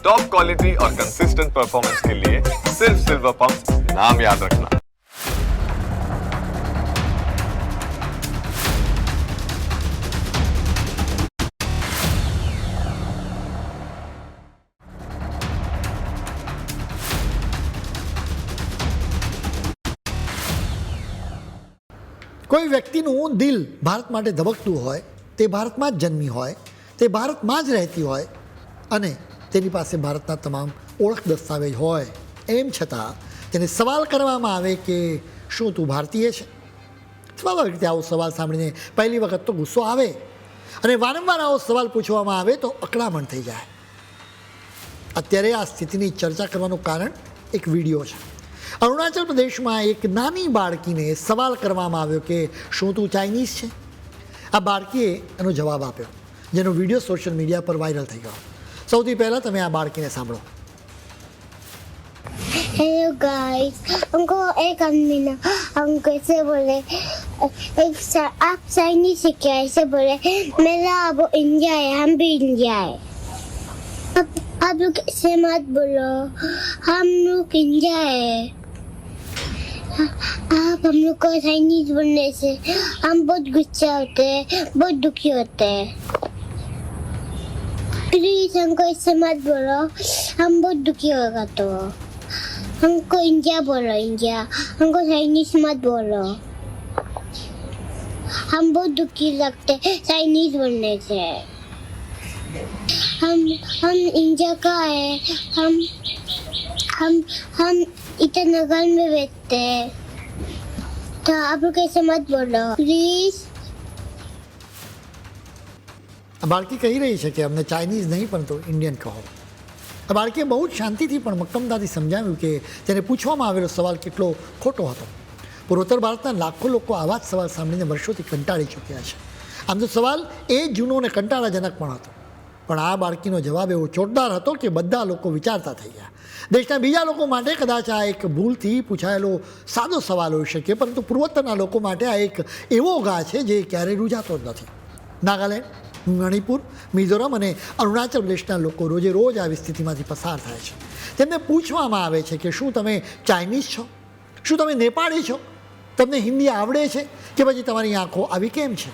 Top quality और consistent performance के लिए सिर्फ सिल्वर पंप नाम याद रखना। કોઈ વ્યક્તિનું દિલ ભારત માટે ધબકતું હોય, તે ભારતમાં જ જન્મી હોય, તે ભારતમાં જ રહેતી હોય અને તેની પાસે ભારતના તમામ ઓળખ દસ્તાવેજ હોય, એમ છતાં તેને સવાલ કરવામાં આવે કે શું તું ભારતીય છે? સ્વાભાવિક રીતે આવો સવાલ સાંભળીને પહેલી વખત તો ગુસ્સો આવે અને વારંવાર આવો સવાલ પૂછવામાં આવે તો અકળામણ થઈ જાય. અત્યારે આ સ્થિતિની ચર્ચા કરવાનું કારણ એક વિડીયો છે. અરુણાચલ પ્રદેશમાં એક નાની બાળકીને સવાલ કરવામાં આવ્યો કે શું તું ચાઇનીઝ છે? આ બાળકીએ એનો જવાબ આપ્યો, જેનો વિડીયો સોશિયલ મીડિયા પર વાયરલ થઈ ગયો. સૌથી પહેલાં તમે આ બાળકીને સાંભળો. हेलो गाइस, हमको एक आदमी ना हमको ऐसे बोले आप चाइनीज से क्या ऐसे बोले मेरा अब इंडिया है, हम भी इंडिया है. आप लोग ऐसे मत बोलो, हम लोग इंडिया है. आप हम लोग को चाइनीज बोलने से हम बहुत गुस्सा होते हैं, बहुत दुखी होते हैं. प्लीज हमको ऐसे मत बोलो, हम बहुत दुखी होगा. तो हमको इंडिया बोलो, इंडिया. हमको चाइनीज मत बोलो, हम बहुत दुखी लगते चाइनीज बोलने से. हम इंडिया का है, हम ईटानगर में बैठते हैं. तो आप लोग ऐसे मत बोलो प्लीज. આ બાળકી કહી રહી છે કે અમને ચાઇનીઝ નહીં પણ તો ઇન્ડિયન કહો. આ બાળકીએ બહુ જ શાંતિથી પણ મક્કમતાથી સમજાવ્યું કે તેને પૂછવામાં આવેલો સવાલ કેટલો ખોટો હતો. પૂર્વોત્તર ભારતના લાખો લોકો આવા જ સવાલ સાંભળીને વર્ષોથી કંટાળી ચૂક્યા છે. આમ તો સવાલ એ જૂનો અને કંટાળાજનક પણ હતો, પણ આ બાળકીનો જવાબ એવો ચોટદાર હતો કે બધા લોકો વિચારતા થઈ ગયા. દેશના બીજા લોકો માટે કદાચ આ એક ભૂલથી પૂછાયેલો સાદો સવાલ હોઈ શકે, પરંતુ પૂર્વોત્તરના લોકો માટે આ એક એવો ઘા છે જે ક્યારેય રૂજાતો જ નથી. નાગાલેન્ડ, મણિપુર, મિઝોરમ અને અરુણાચલ પ્રદેશના લોકો રોજે રોજ આવી સ્થિતિમાંથી પસાર થાય છે. તેમને પૂછવામાં આવે છે કે શું તમે ચાઇનીઝ છો? શું તમે નેપાળી છો? તમને હિન્દી આવડે છે કે પછી તમારી આંખો આવી કેમ છે?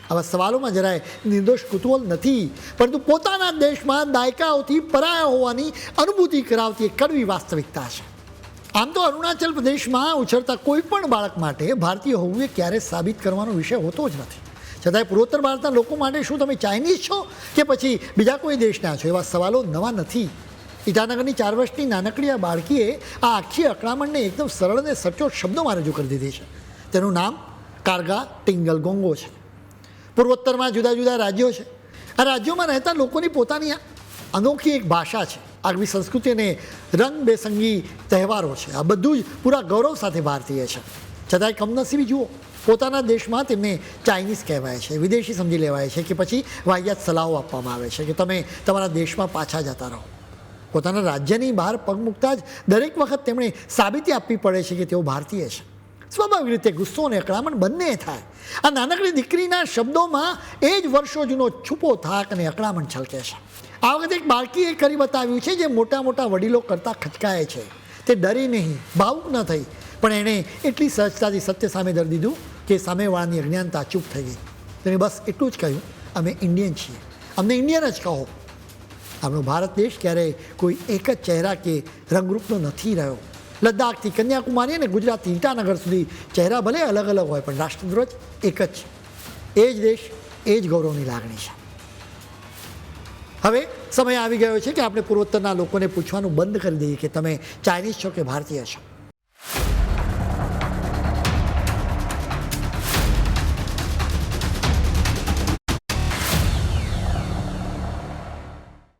આવા સવાલોમાં જરાય નિર્દોષ કુતૂહલ નથી, પરંતુ પોતાના દેશમાં દાયકાઓથી પરાયા હોવાની અનુભૂતિ કરાવતી એક કડવી વાસ્તવિકતા છે. આમ તો અરુણાચલ પ્રદેશમાં ઉછળતા કોઈ પણ બાળક માટે ભારતીય હોવું એ ક્યારેય સાબિત કરવાનો વિષય હોતો જ નથી. છતાંય પૂર્વોત્તર ભારતના લોકો માટે શું તમે ચાઇનીઝ છો કે પછી બીજા કોઈ દેશના છો? એવા સવાલો નવા નથી. ઈટાનગરની 4 વર્ષની નાનકડી આ બાળકીએ આ આખી અકળામણને એકદમ સરળ અને સચોટ શબ્દોમાં રજૂ કરી દીધી છે. તેનું નામ કારગા ટિંગલ ગોંગો છે. પૂર્વોત્તરમાં જુદા જુદા રાજ્યો છે. આ રાજ્યોમાં રહેતા લોકોની પોતાની અનોખી એક ભાષા છે, આગવી સંસ્કૃતિ અને રંગબેસંગી તહેવારો છે. આ બધું જ પૂરા ગૌરવ સાથે ભારતીય છે. છતાંય કમનસીબી જુઓ, પોતાના દેશમાં તેમને ચાઇનીઝ કહેવાય છે, વિદેશી સમજી લેવાય છે કે પછી વાહિયાત સલાહો આપવામાં આવે છે કે તમે તમારા દેશમાં પાછા જતા રહો. પોતાના રાજ્યની બહાર પગ મૂકતા જ દરેક વખત તેમણે સાબિતી આપવી પડે છે કે તેઓ ભારતીય છે. સ્વાભાવિક રીતે ગુસ્સો અને અકળામણ બંને થાય. આ નાનકડી દીકરીના શબ્દોમાં એ જ વર્ષો જૂનો છુપો થાક અને અકળામણ છલકે છે. આ વખતે એક બાળકીએ કરી બતાવ્યું છે જે મોટા મોટા વડીલો કરતાં ખચકાય છે. તે ડરી નહીં, ભાવુક ન થઈ, પણ એણે એટલી સહજતાથી સત્ય સામે ધરી દીધું કે સામેવાળાની અજ્ઞાનતા ચૂપ થઈ ગઈ. તેણે બસ એટલું જ કહ્યું, અમે ઇન્ડિયન છીએ, અમને ઇન્ડિયન જ કહો. આપણો ભારત દેશ ક્યારેય કોઈ એક જ ચહેરા કે રંગરૂપનો નથી રહ્યો. લદ્દાખથી કન્યાકુમારી અને ગુજરાતથી ઈટાનગર સુધી ચહેરા ભલે અલગ અલગ હોય, પણ રાષ્ટ્રધ્વજ એક જ છે. એ જ દેશ, એ જ ગૌરવની લાગણી છે. હવે સમય આવી ગયો છે કે આપણે પૂર્વોત્તરના લોકોને પૂછવાનું બંધ કરી દઈએ કે તમે ચાઇનીઝ છો કે ભારતીય છો.